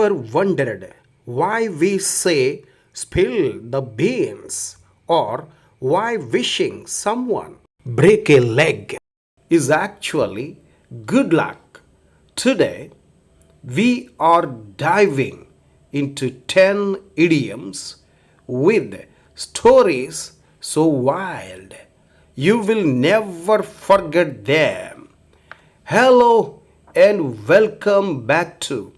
ever wondered why we say spill the beans or why wishing someone break a leg is actually good luck? Today, we are diving into 10 idioms with stories so wild you will never forget them. Hello and welcome back to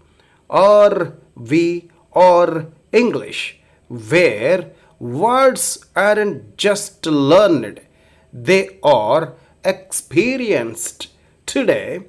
RVR English, where words aren't just learned, they are experienced. Today,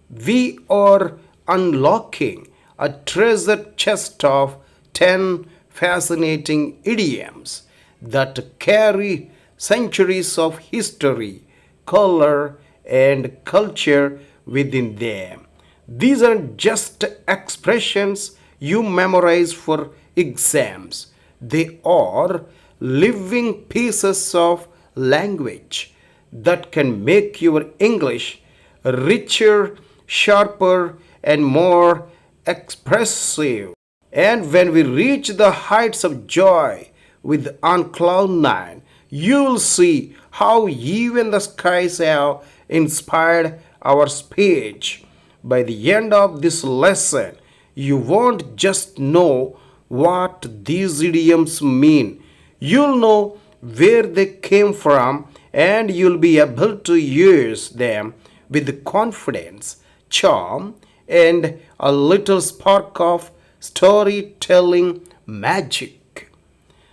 we are unlocking a treasure chest of 10 fascinating idioms that carry centuries of history, color, and culture within them. These aren't just expressions you memorize for exams, they are living pieces of language that can make your English richer, sharper, and more expressive. And when we reach the heights of joy with on cloud nine, you'll see how even the skies have inspired our speech. By the end of this lesson, you won't just know what these idioms mean, you'll know where they came from and you'll be able to use them with confidence, charm, and a little spark of storytelling magic.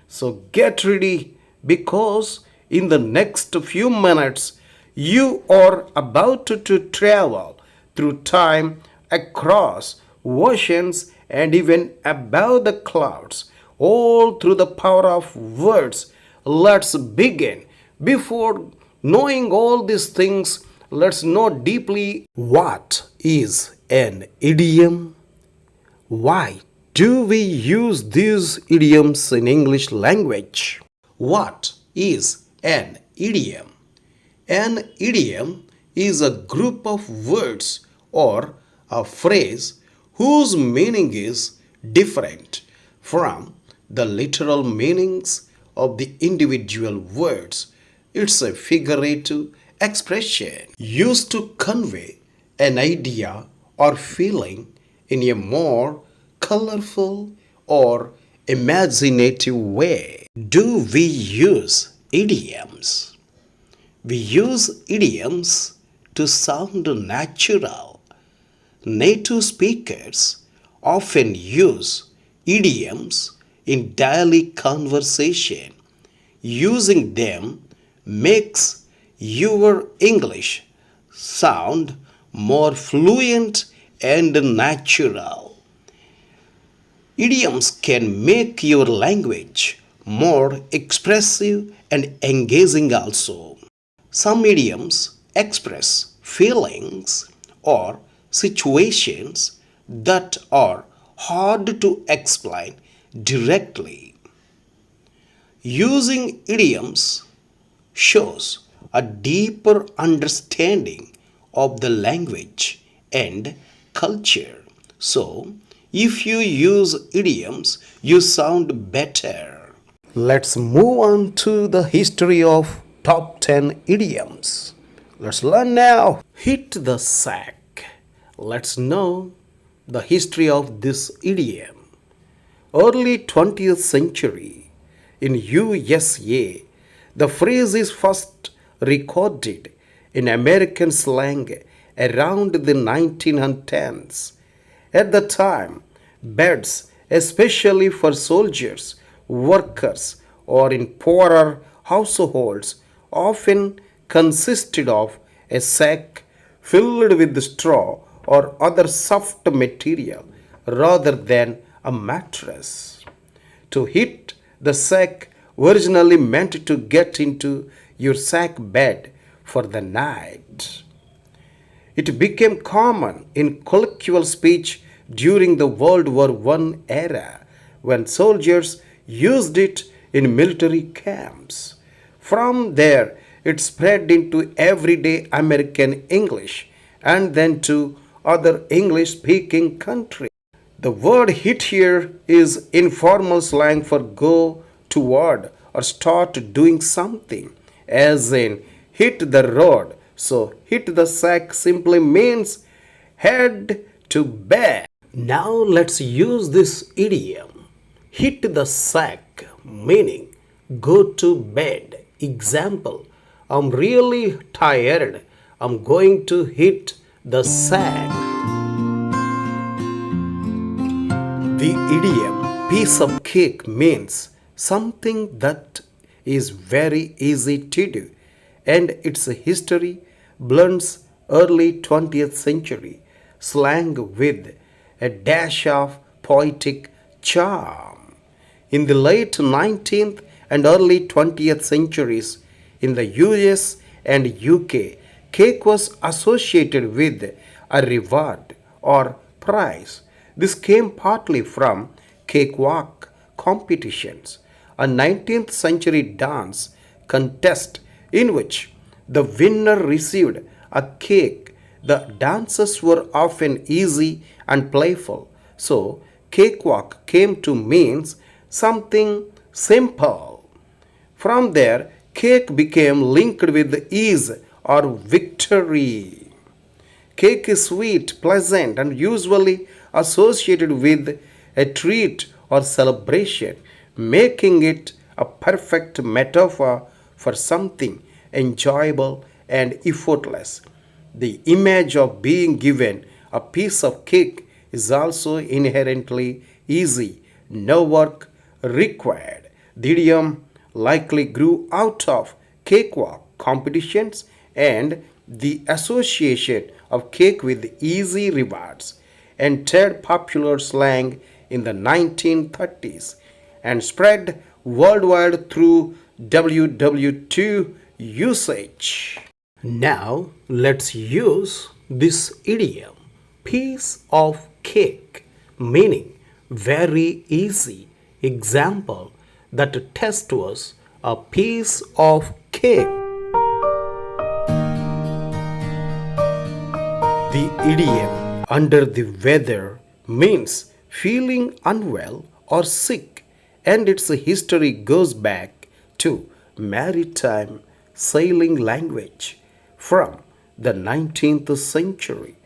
So get ready because in the next few minutes you are about to travel through time, across oceans, and even above the clouds, all through the power of words. Let's begin. Before knowing all these things, let's know deeply what is an idiom? Why do we use these idioms in English language? What is an idiom? An idiom is a group of words or a phrase whose meaning is different from the literal meanings of the individual words. It's a figurative expression used to convey an idea or feeling in a more colorful or imaginative way. Do we use idioms? We use idioms to sound natural. Native speakers often use idioms in daily conversation. Using them makes your English sound more fluent and natural. Idioms can make your language more expressive and engaging also. Some idioms express feelings or situations that are hard to explain directly. Using idioms shows a deeper understanding of the language and culture. So, if you use idioms, you sound better. Let's move on to the history of top 10 idioms. Let's learn now. Hit the sack. Let's know the history of this idiom. Early 20th century in USA, the phrase is first recorded in American slang around the 1910s. At the time, beds, especially for soldiers, workers, or in poorer households, often consisted of a sack filled with straw or other soft material rather than a mattress. To hit the sack originally meant to get into your sack bed for the night. It became common in colloquial speech during the World War I era when soldiers used it in military camps. From there, it spread into everyday American English and then to other English speaking countries. The word hit here is informal slang for go toward or start doing something, as in hit the road. So, hit the sack simply means head to bed. Now, let's use this idiom. Hit the sack, meaning go to bed. Example, I'm really tired. I'm going to hit the sack. The idiom piece of cake means something that is very easy to do, and its history blends early 20th century slang with a dash of poetic charm. In the late 19th and early 20th centuries, in the US and UK, cake was associated with a reward or prize. This came partly from cakewalk competitions, a 19th century dance contest in which the winner received a cake. The dances were often easy and playful, so cakewalk came to mean something simple. From there, cake became linked with ease or victory. Cake is sweet, pleasant, and usually associated with a treat or celebration, making it a perfect metaphor for something enjoyable and effortless. The image of being given a piece of cake is also inherently easy, no work required. The idiom likely grew out of cakewalk competitions and the association of cake with easy rewards, entered popular slang in the 1930s and spread worldwide through WW2 usage. Now let's use this idiom piece of cake, meaning very easy. Example, that test was a piece of cake. The idiom under the weather means feeling unwell or sick, and its history goes back to maritime sailing language from the 19th century.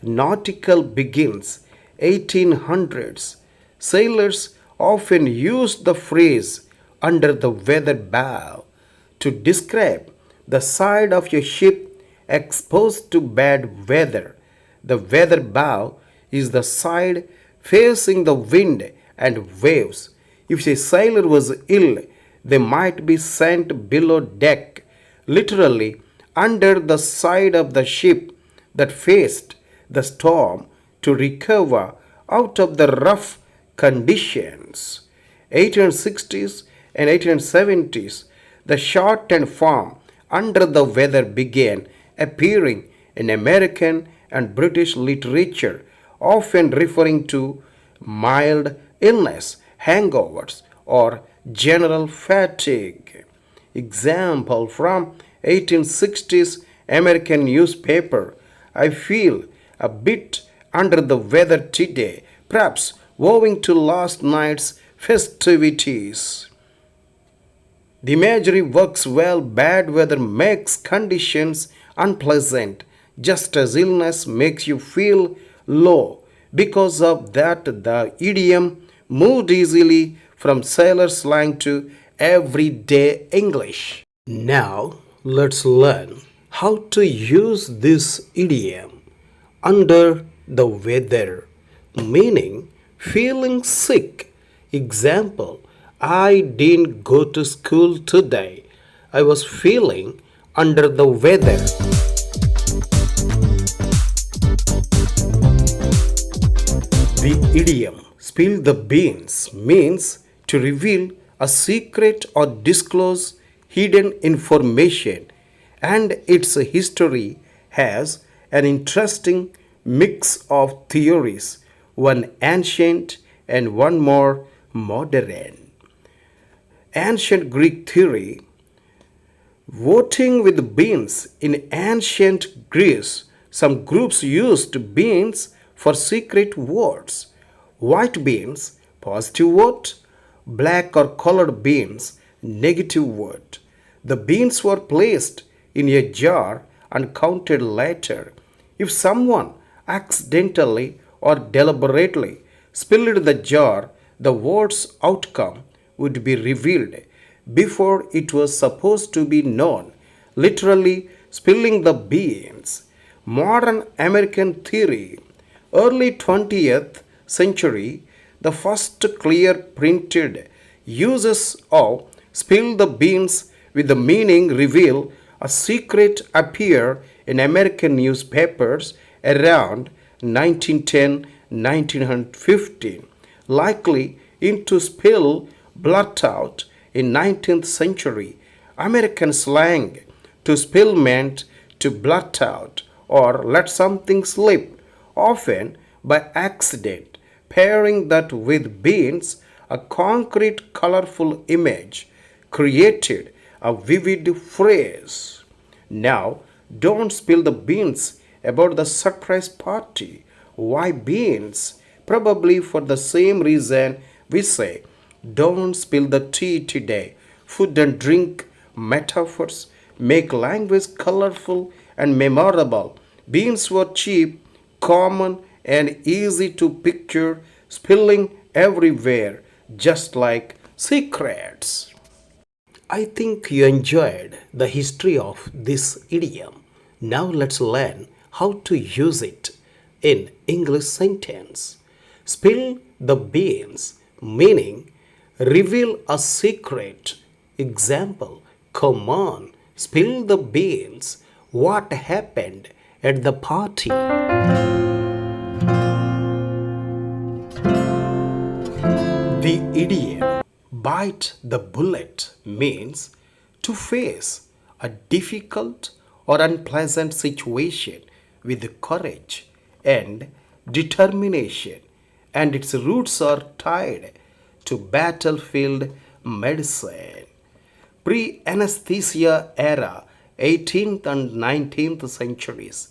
Nautical begins 1800s. Sailors often used the phrase under the weather bow to describe the side of your ship exposed to bad weather. The weather bow is the side facing the wind and waves. If a sailor was ill, they might be sent below deck, literally under the side of the ship that faced the storm, to recover out of the rough conditions. 1860s and 1870s, the short and form under the weather began appearing in American and British literature, often referring to mild illness, hangovers, or general fatigue. Example from 1860s American newspaper, I feel a bit under the weather today, perhaps owing to last night's festivities. The imagery works well. Bad weather makes conditions unpleasant, just as illness makes you feel low. Because of that, the idiom moved easily from sailor slang to everyday English. Now, let's learn how to use this idiom under the weather, meaning feeling sick. Example, I didn't go to school today. I was feeling under the weather. The idiom spill the beans means to reveal a secret or disclose hidden information, and its history has an interesting mix of theories, one ancient and one more modern. Ancient Greek theory. Voting with beans. In ancient Greece, some groups used beans for secret votes. White beans, positive vote. Black or colored beans, negative vote. The beans were placed in a jar and counted later. If someone accidentally or deliberately spilled the jar, the vote's outcome would be revealed before it was supposed to be known, literally spilling the beans. Modern American theory. Early 20th century, the first clear printed uses of spill the beans with the meaning reveal a secret appear in American newspapers around 1910 1915, likely into spill blurt out in 19th century American slang. To spill meant to blurt out or let something slip, often by accident. Pairing that with beans, a concrete, colorful image created a vivid phrase. Now, don't spill the beans about the surprise party. Why beans? Probably for the same reason we say, don't spill the tea today. Food and drink metaphors make language colorful and memorable. Beans were cheap, common, and easy to picture, spilling everywhere, just like secrets. I think you enjoyed the history of this idiom. Now let's learn how to use it in English sentence. Spill the beans, meaning reveal a secret. Example, come on, spill the beans. What happened at the party? The idiom bite the bullet means to face a difficult or unpleasant situation with courage and determination, and its roots are tied to battlefield medicine. Pre anesthesia era, 18th and 19th centuries.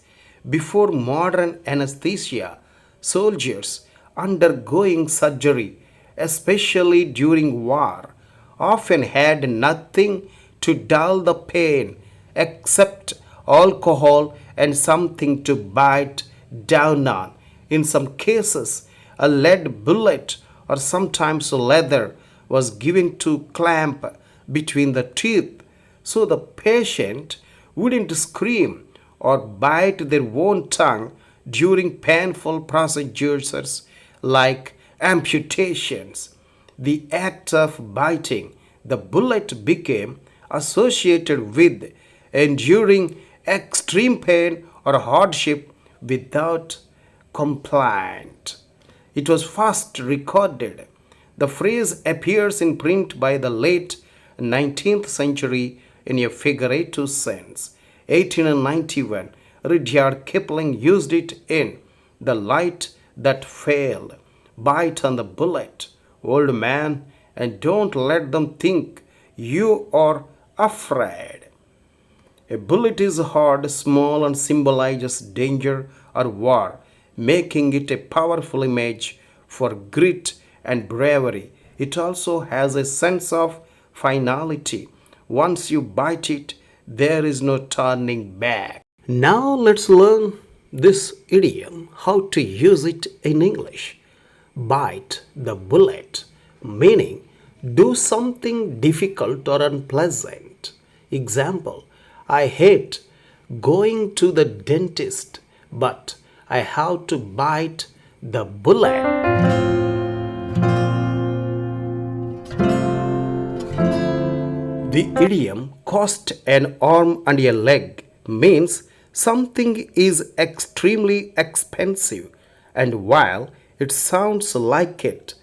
Before modern anesthesia, soldiers undergoing surgery, especially during war, often had nothing to dull the pain except alcohol and something to bite down on. In some cases, a lead bullet or sometimes leather was given to clamp between the teeth so the patient wouldn't scream or bite their own tongue during painful procedures like amputations. The act of biting the bullet became associated with enduring extreme pain or hardship without complaint. It was first recorded. The phrase appears in print by the late 19th century in a figurative sense. 1891, Rudyard Kipling used it in The Light That Failed. Bite on the bullet, old man, and don't let them think you are afraid. A bullet is hard, small, and symbolizes danger or war, making it a powerful image for grit and bravery. It also has a sense of finality. Once you bite it, there is no turning back. Now let's learn this idiom, how to use it in English. Bite the bullet, meaning do something difficult or unpleasant. Example, I hate going to the dentist, but I have to bite the bullet. The idiom cost an arm and a leg means something is extremely expensive, and while it sounds like it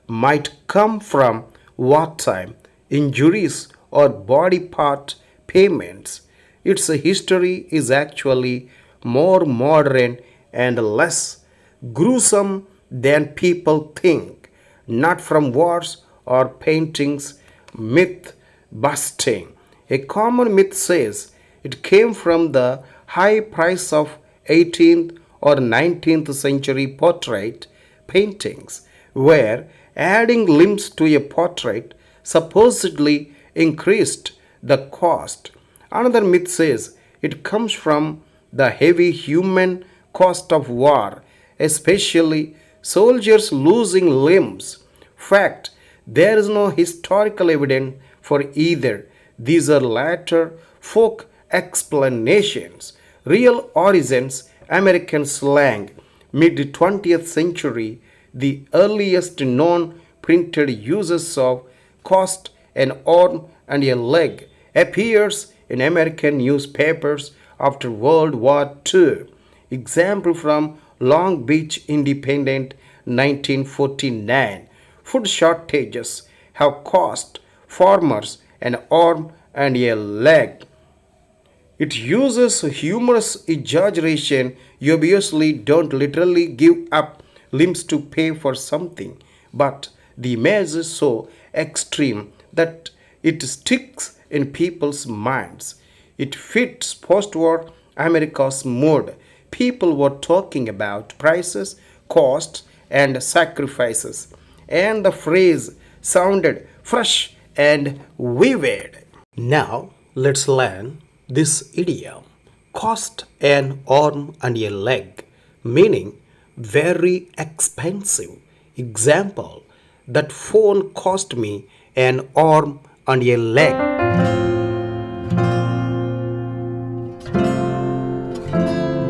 might come from wartime injuries or body part payments, its history is actually more modern and less gruesome than people think, not from wars or paintings. Myth busting. A common myth says it came from the high price of 18th or 19th century portrait paintings, where adding limbs to a portrait supposedly increased the cost. Another myth says it comes from the heavy human cost of war, especially soldiers losing limbs. Fact, there is no historical evidence for either. These are latter folk explanations. Real origins American slang, mid 20th century, the earliest known printed uses of cost, an arm, and a leg appears in American newspapers after World War II. Example from Long Beach Independent 1949. Food shortages have cost farmers an arm and a leg. It uses humorous exaggeration. You obviously don't literally give up limbs to pay for something, but the image is so extreme that it sticks in people's minds. It fits post war America's mood. People were talking about prices, costs, and sacrifices, and the phrase sounded fresh and vivid. Now, let's learn this idiom. Cost an arm and a leg, meaning very expensive. Example, that phone cost me an arm and a leg.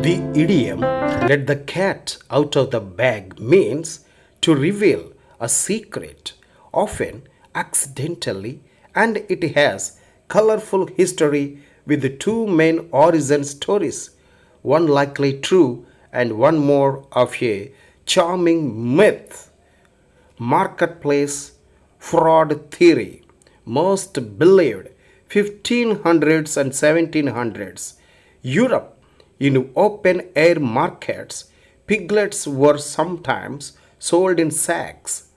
The idiom, let the cat out of the bag, means to reveal a secret, often accidentally, and it has colorful history with two main origin stories, one likely true and one more of a charming myth. Marketplace fraud theory, most believed 1500s and 1700s. Europe, in open air markets, piglets were sometimes sold in sacks.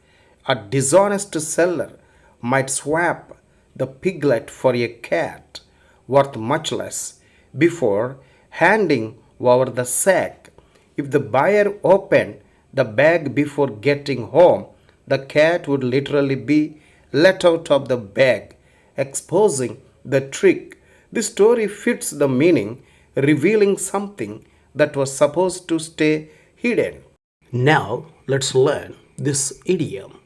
A dishonest seller might swap the piglet for a cat worth much less before handing over the sack. If the buyer opened the bag before getting home, the cat would literally be let out of the bag, exposing the trick. This story fits the meaning, revealing something that was supposed to stay hidden. Now let's learn this idiom.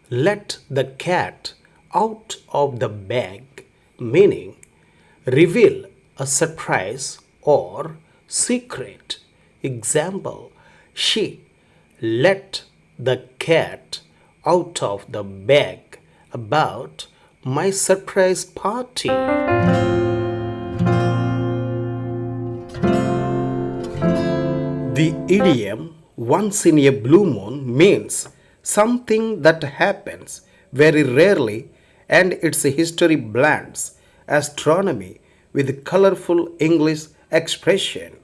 Let the cat out of the bag, meaning reveal a surprise or secret. Example, she let the cat out of the bag about my surprise party. The idiom once in a blue moon means something that happens very rarely, and its history blends astronomy with colorful English expression.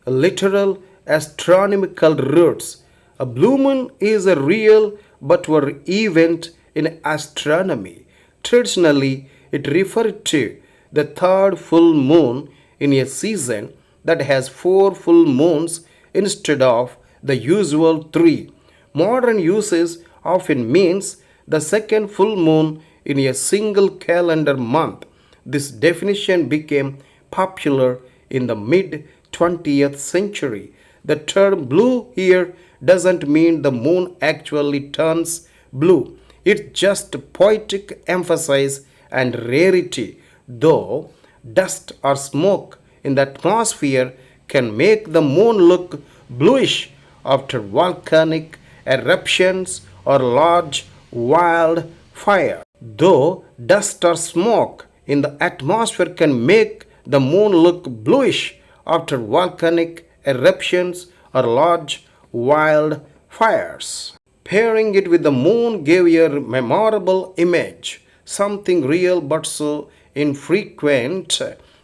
Literal astronomical roots. A blue moon is a real but rare event in astronomy. Traditionally, it referred to the third full moon in a season that has four full moons instead of the usual three. Modern usage often means the second full moon in a single calendar month. This definition became popular in the mid 20th century. The term blue here doesn't mean the moon actually turns blue. It's just poetic emphasis and rarity, though dust or smoke in the atmosphere can make the moon look bluish after volcanic eruptions or large wildfire. Though dust or smoke in the atmosphere can make the moon look bluish after volcanic eruptions or large wildfires. Pairing it with the moon gave a memorable image, something real but so infrequent,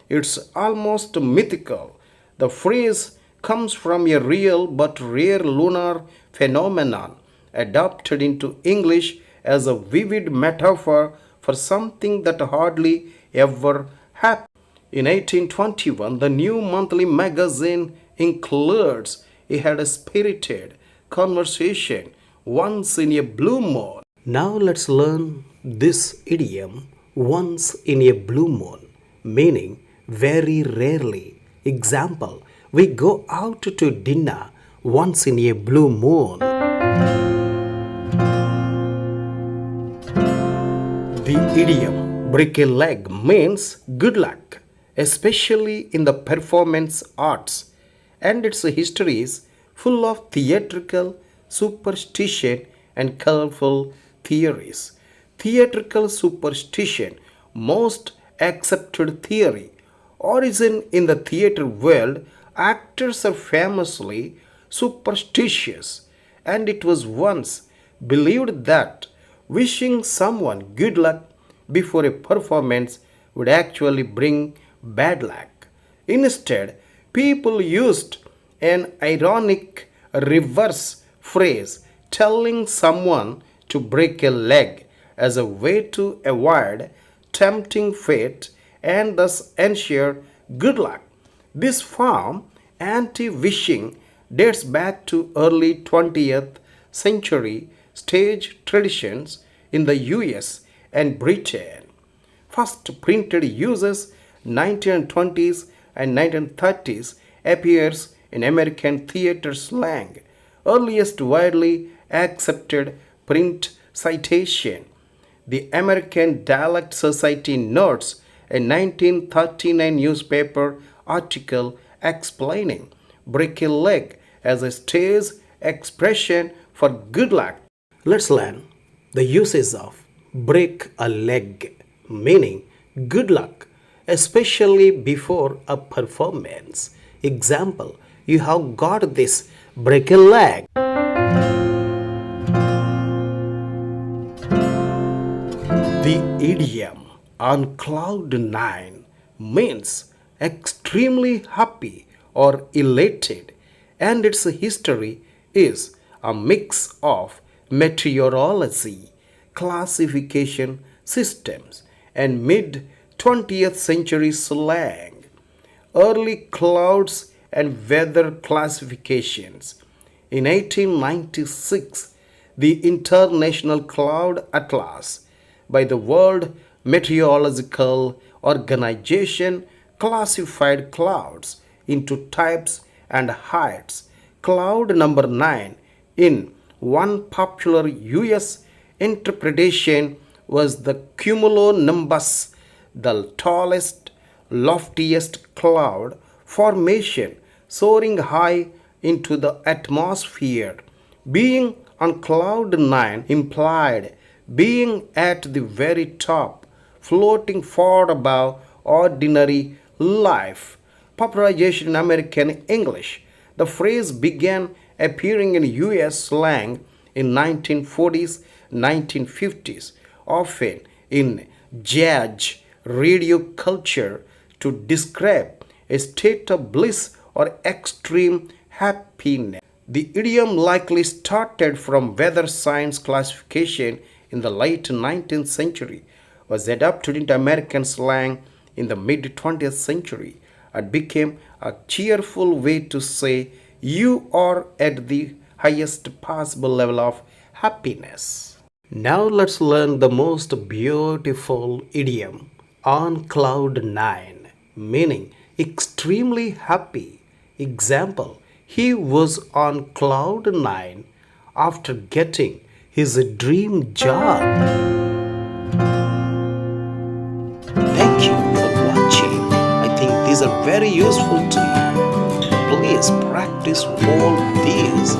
it's almost mythical. The phrase comes from a real but rare lunar phenomenon, adopted into English as a vivid metaphor for something that hardly ever happened. In 1821, the new monthly magazine includes a had a spirited conversation once in a blue moon. Now let's learn this idiom once in a blue moon, meaning very rarely. Example, we go out to dinner once in a blue moon. The idiom break a leg means good luck, especially in the performance arts, and its history is full of theatrical superstition and colorful theories. Theatrical superstition, most accepted theory. Origin in the theater world, actors are famously superstitious, and it was once believed that wishing someone good luck before a performance would actually bring bad luck. Instead, people used an ironic reverse phrase telling someone to break a leg as a way to avoid tempting fate and thus ensure good luck. This form, anti-wishing, dates back to early 20th century stage traditions in the US and Britain. First printed uses 1920s and 1930s appears in American theater slang. Earliest widely accepted print citation. The American Dialect Society notes a 1939 newspaper article explaining break a leg as a stage expression for good luck. Let's learn the uses of break a leg, meaning good luck, especially before a performance. Example, you have got this, break a leg. The idiom on cloud nine means extremely happy or elated, and its history is a mix of meteorology, classification systems, and mid 20th century slang. Early clouds and weather classifications. In 1896, the International Cloud Atlas by the World Meteorological Organization classified clouds into types and heights. Cloud number 9 in one popular US interpretation was the cumulonimbus, the tallest, loftiest cloud formation soaring high into the atmosphere. Being on cloud 9 implied being at the very top, floating far above ordinary life. Popularization in American English. The phrase began appearing in US slang in 1940s, 1950s, often in jazz radio culture to describe a state of bliss or extreme happiness. The idiom likely started from weather science classification in the late 19th century, was adopted into American slang in the mid 20th century, and became a cheerful way to say you are at the highest possible level of happiness. Now let's learn the most beautiful idiom on cloud nine, meaning extremely happy. Example, he was on cloud nine after getting his dream job. Thank you for watching. I think these are very useful to you. Please practice all these